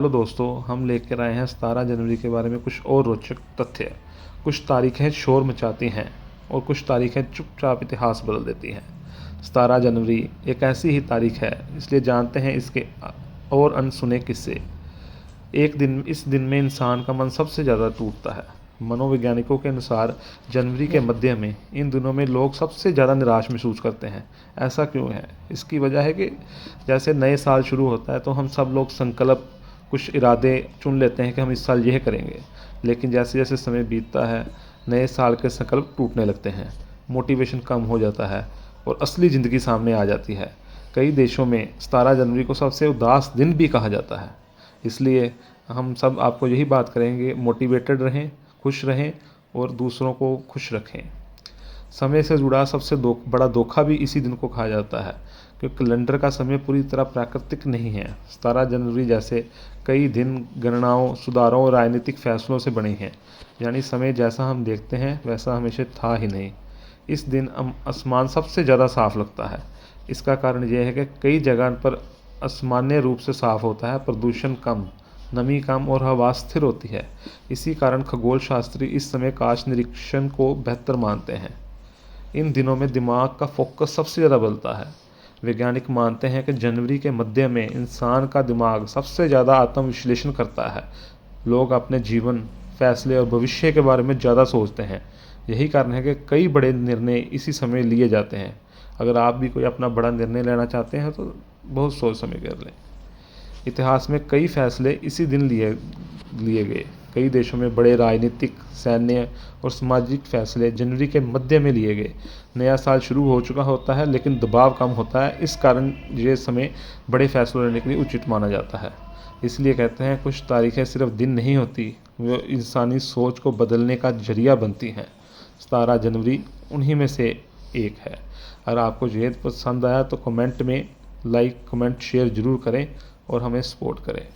Hello दोस्तों, हम लेकर आए हैं 17 जनवरी के बारे में कुछ और रोचक तथ्य। कुछ तारीखें शोर मचाती हैं और कुछ तारीखें चुपचाप इतिहास बदल देती हैं। 17 जनवरी एक ऐसी ही तारीख है, इसलिए जानते हैं इसके और अनसुने किस्से। इस दिन में इंसान का मन सबसे ज़्यादा टूटता है। मनोवैज्ञानिकों के अनुसार जनवरी के मध्य में इन दिनों में लोग सबसे ज़्यादा निराश महसूस करते हैं। ऐसा क्यों है? इसकी वजह है कि जैसे नए साल शुरू होता है तो हम सब लोग संकल्प, कुछ इरादे चुन लेते हैं कि हम इस साल यह करेंगे। लेकिन जैसे जैसे समय बीतता है, नए साल के संकल्प टूटने लगते हैं, मोटिवेशन कम हो जाता है और असली ज़िंदगी सामने आ जाती है। कई देशों में 17 जनवरी को सबसे उदास दिन भी कहा जाता है। इसलिए हम सब आपको यही बात करेंगे, मोटिवेटेड रहें, खुश रहें और दूसरों को खुश रखें। समय से जुड़ा सबसे बड़ा धोखा भी इसी दिन को कहा जाता है, क्योंकि कैलेंडर का समय पूरी तरह प्राकृतिक नहीं है। 17 जनवरी जैसे कई दिन गणनाओं, सुधारों और राजनीतिक फैसलों से बने हैं, यानी समय जैसा हम देखते हैं वैसा हमेशा था ही नहीं। इस दिन आसमान सबसे ज़्यादा साफ लगता है। इसका कारण यह है कि कई जगह पर असामान्य रूप से साफ होता है, प्रदूषण कम, नमी कम और हवा स्थिर होती है। इसी कारण खगोल शास्त्री इस समय आकाश निरीक्षण को बेहतर मानते हैं। इन दिनों में दिमाग का फोकस सबसे ज़्यादा बदलता है। वैज्ञानिक मानते हैं कि जनवरी के मध्य में इंसान का दिमाग सबसे ज़्यादा आत्मविश्लेषण करता है। लोग अपने जीवन, फैसले और भविष्य के बारे में ज़्यादा सोचते हैं। यही कारण है कि कई बड़े निर्णय इसी समय लिए जाते हैं। अगर आप भी कोई अपना बड़ा निर्णय लेना चाहते हैं तो बहुत सोच समझ कर लें। इतिहास में कई फैसले इसी दिन लिए गए। कई देशों में बड़े राजनीतिक, सैन्य और सामाजिक फैसले जनवरी के मध्य में लिए गए। नया साल शुरू हो चुका होता है लेकिन दबाव कम होता है, इस कारण ये समय बड़े फैसले लेने के लिए उचित माना जाता है। इसलिए कहते हैं कुछ तारीखें सिर्फ दिन नहीं होती, वो इंसानी सोच को बदलने का जरिया बनती हैं। 17 जनवरी उन्हीं में से एक है। अगर आपको ये पसंद आया तो कमेंट में लाइक, कमेंट, शेयर ज़रूर करें और हमें सपोर्ट करें।